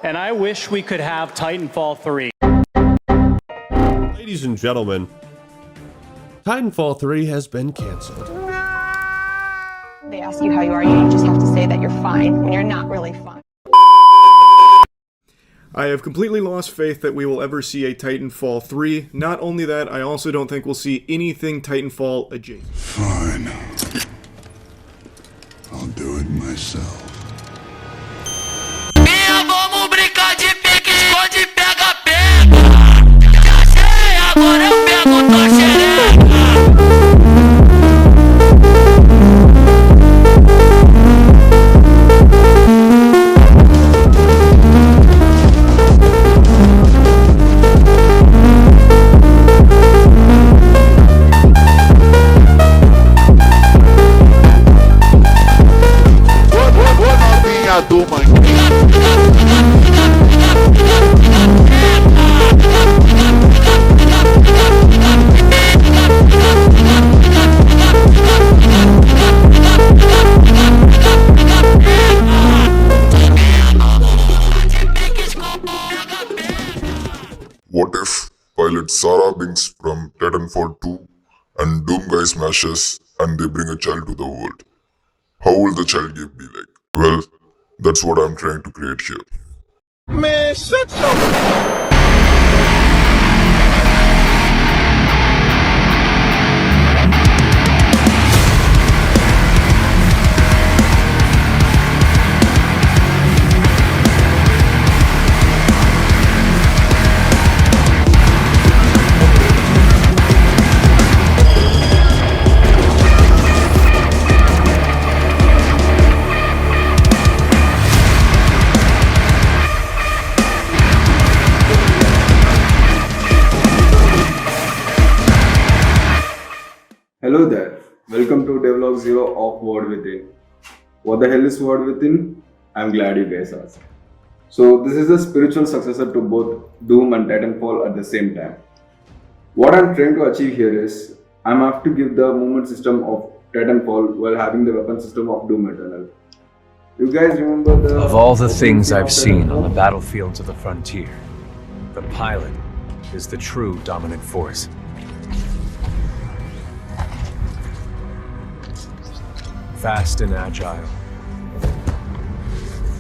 and I wish we could have Titanfall 3. Ladies and gentlemen, Titanfall 3 has been canceled. They ask you how you are, you just have to say that you're fine when you're not really fine. I have completely lost faith that we will ever see a Titanfall 3. Not only that, I also don't think we'll see anything Titanfall adjacent. Fine. I'll do it myself. Vamos brincar de pique, esconde, pega, pega. Já sei, agora eu pego tua xereca. What if pilot Sarah Binks from Titanfall 2 and Doom guy smashes and they bring a child to the world? How will the child game be like? Well, that's what I'm trying to create here. Man, shut your... Hello there, welcome to Devlog 0 of Word Within. What the hell is Word Within? I'm glad you guys asked. So this is a spiritual successor to both Doom and Titanfall at the same time. What I'm trying to achieve here is, I'm have to give the movement system of Titanfall while having the weapon system of Doom Eternal. You guys remember the... Of all the things I've seen on the battlefields of the frontier, the pilot is the true dominant force. Fast and agile,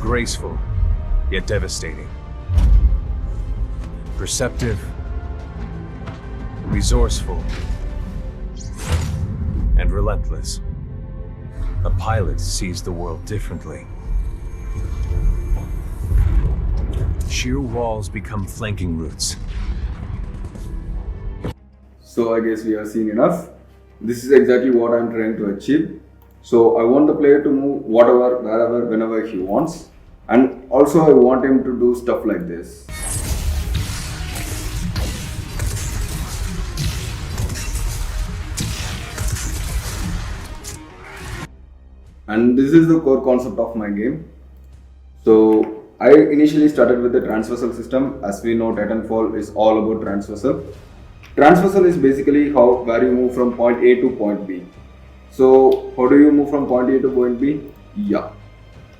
graceful yet devastating, perceptive, resourceful, and relentless. A pilot sees the world differently. Sheer walls become flanking routes. So I guess we have seen enough. This is exactly what I'm trying to achieve. So I want the player to move whatever, wherever, whenever he wants. And also I want him to do stuff like this. And this is the core concept of my game. So I initially started with the traversal system. As we know, Titanfall is all about traversal. Traversal is basically where you move from point A to point B. So how do you move from point A to point B? Yeah,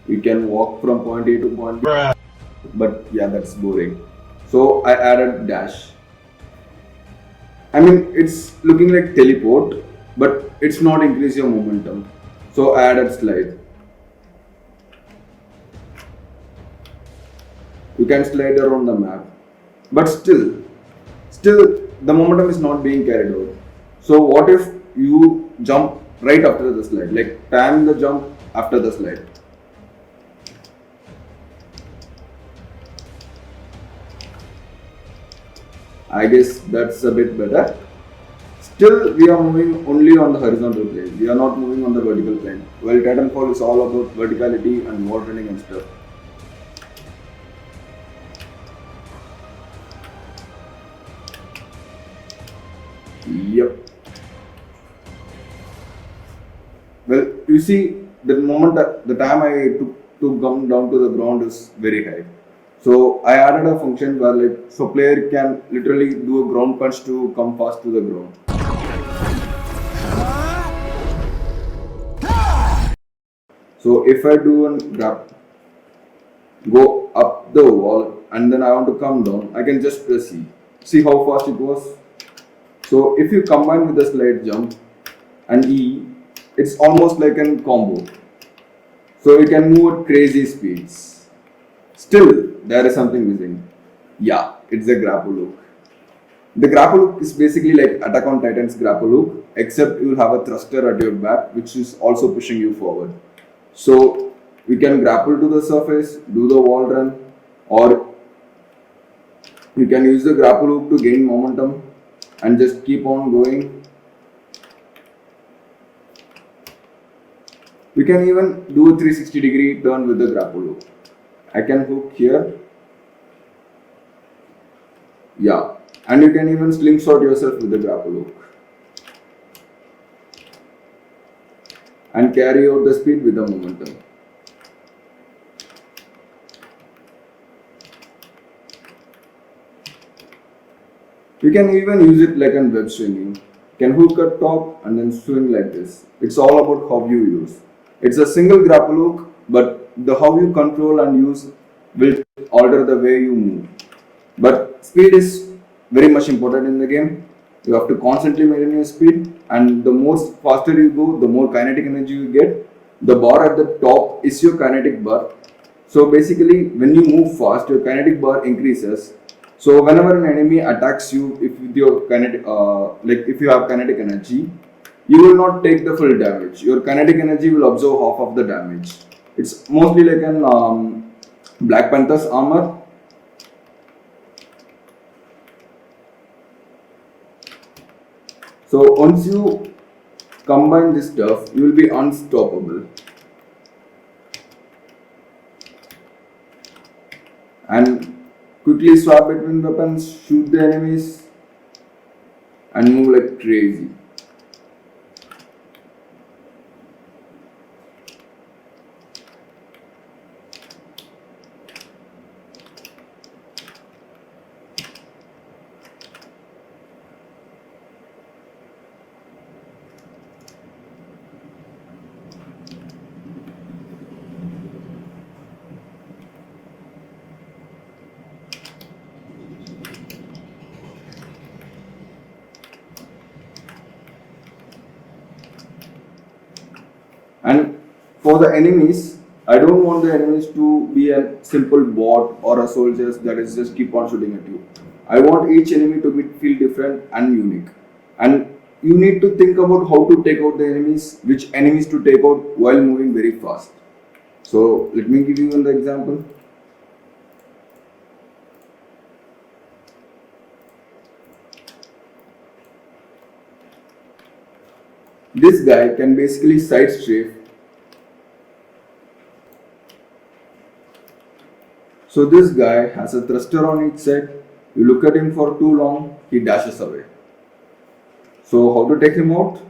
you can walk from point A to point B. But yeah, that's boring. So I added dash. I mean, it's looking like teleport, but it's not increase your momentum. So I added slide. You can slide around the map, but still the momentum is not being carried out. So what if you jump right after the slide, like time the jump after the slide? I guess that's a bit better. Still, we are moving only on the horizontal plane. We are not moving on the vertical plane. Well, Titanfall is all about verticality and wall running and stuff. Yep. Well, you see, the time I took to come down to the ground is very high. So I added a function where player can literally do a ground punch to come fast to the ground. So if I do a grab, go up the wall, and then I want to come down, I can just press E. See how fast it was? So if you combine with the slide jump and E, it's almost like a combo. So you can move at crazy speeds. Still, there is something missing. Yeah, it's a grapple hook. The grapple hook is basically like Attack on Titan's grapple hook, except you will have a thruster at your back, which is also pushing you forward. So we can grapple to the surface, do the wall run, or you can use the grapple hook to gain momentum and just keep on going. We can even do a 360-degree turn with the grapple hook. I can hook here. Yeah, and you can even slingshot yourself with the grapple hook. And carry out the speed with the momentum. You can even use it like a web swinging. You can hook at top and then swing like this. It's all about how you use. It's a single grapple hook, but the how you control and use will alter the way you move. But speed is very much important in the game. You have to constantly maintain your speed, and the more faster you go, the more kinetic energy you get. The bar at the top is your kinetic bar. So basically, when you move fast, your kinetic bar increases. So whenever an enemy attacks you, if with your kinetic, if you have kinetic energy, you will not take the full damage. Your kinetic energy will absorb half of the damage. It's mostly like an Black Panther's armor. So once you combine this stuff, you will be unstoppable. And quickly swap between weapons, shoot the enemies, and move like crazy. And for the enemies, I don't want the enemies to be a simple bot or a soldier that is just keep on shooting at you. I want each enemy to feel different and unique. And you need to think about how to take out the enemies, which enemies to take out while moving very fast. So let me give you an example. This guy can basically side strafe. So this guy has a thruster on each side. You look at him for too long, he dashes away. So how to take him out?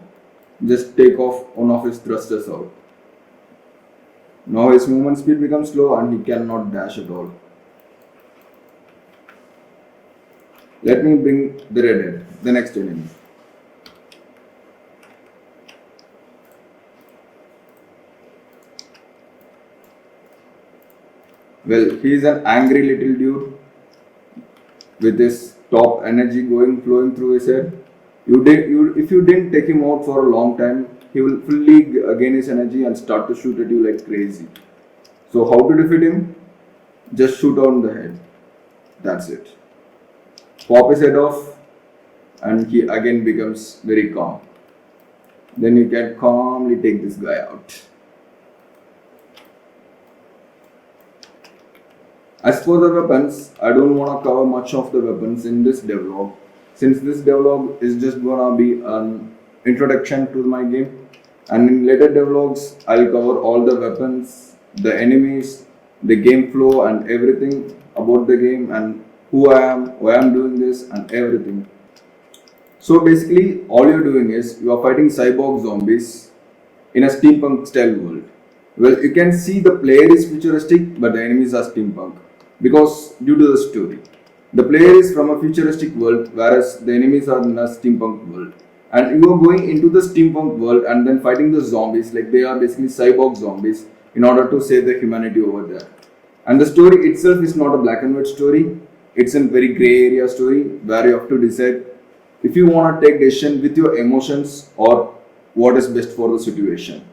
Just take off one of his thrusters out. Now his movement speed becomes slow and he cannot dash at all. Let me bring the redhead, the next enemy. Well, he is an angry little dude with his top energy flowing through his head. If you didn't take him out for a long time, he will fully gain his energy and start to shoot at you like crazy. So how to defeat him? Just shoot on the head. That's it. Pop his head off and he again becomes very calm. Then you can calmly take this guy out. As for the weapons, I don't want to cover much of the weapons in this devlog, since this devlog is just gonna be an introduction to my game, and in later devlogs I'll cover all the weapons, the enemies, the game flow and everything about the game and who I am, why I'm doing this and everything. So basically all you're doing is you are fighting cyborg zombies in a steampunk style world. Well, you can see the player is futuristic but the enemies are steampunk. Because due to the story, the player is from a futuristic world whereas the enemies are in a steampunk world. And you are going into the steampunk world and then fighting the zombies, like they are basically cyborg zombies, in order to save the humanity over there. And the story itself is not a black and white story. It's a very gray area story where you have to decide if you want to take decision with your emotions or what is best for the situation.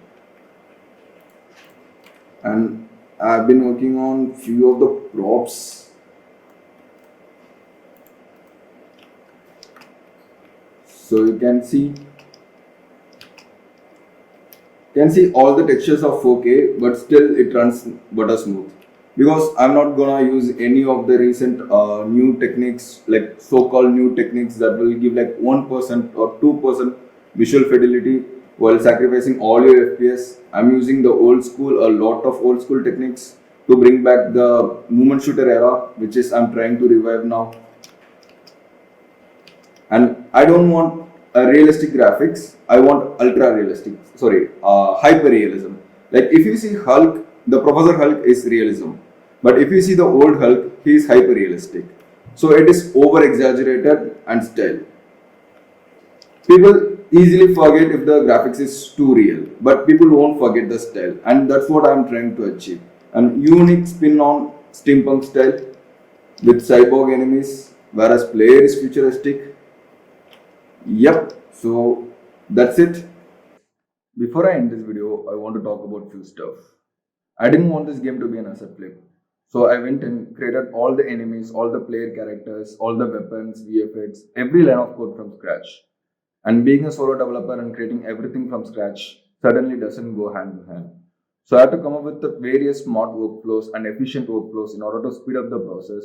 And I've been working on few of the props. So you can see all the textures of 4K, but still it runs butter smooth. Because I'm not gonna use any of the recent new techniques, like so-called new techniques that will give like 1% or 2% visual fidelity while sacrificing all your FPS. I'm using the old school, a lot of old school techniques to bring back the movement shooter era, which is I'm trying to revive now. And I don't want realistic graphics. I want ultra realistic. Sorry, hyper realism. Like if you see Hulk, the Professor Hulk is realism, but if you see the old Hulk, he is hyper realistic. So it is over exaggerated and style. People easily forget if the graphics is too real, but people won't forget the style, and that's what I'm trying to achieve. An unique spin on steampunk style with cyborg enemies, whereas player is futuristic. Yep, so that's it. Before I end this video, I want to talk about few stuff. I didn't want this game to be an asset flip. So I went and created all the enemies, all the player characters, all the weapons, VFX, every line of code from scratch. And being a solo developer and creating everything from scratch suddenly doesn't go hand in hand. So I had to come up with the various smart workflows and efficient workflows in order to speed up the process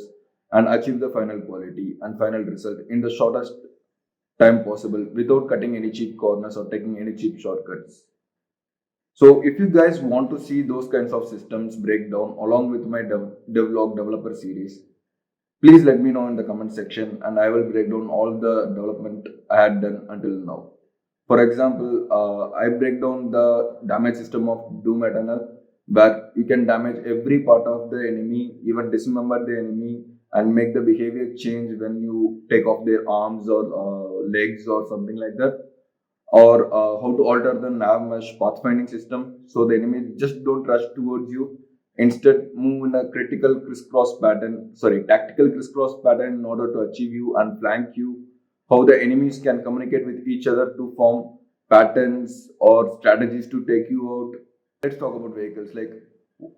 and achieve the final quality and final result in the shortest time possible without cutting any cheap corners or taking any cheap shortcuts. So if you guys want to see those kinds of systems breakdown along with my Devlog developer series, please let me know in the comment section and I will break down all the development I had done until now. For example, I break down the damage system of Doom Eternal, where you can damage every part of the enemy, even dismember the enemy and make the behavior change when you take off their arms or legs or something like that. Or how to alter the nav mesh pathfinding system so the enemy just don't rush towards you. Instead, move in a tactical crisscross pattern in order to achieve you and flank you. How the enemies can communicate with each other to form patterns or strategies to take you out. Let's talk about vehicles, like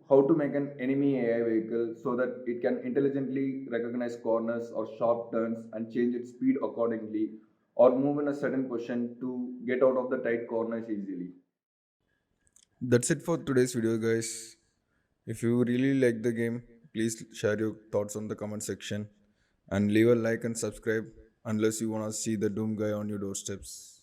how to make an enemy AI vehicle so that it can intelligently recognize corners or sharp turns and change its speed accordingly, or move in a certain position to get out of the tight corners easily. That's it for today's video, guys. If you really like the game, please share your thoughts on the comment section and leave a like and subscribe unless you want to see the Doom guy on your doorsteps.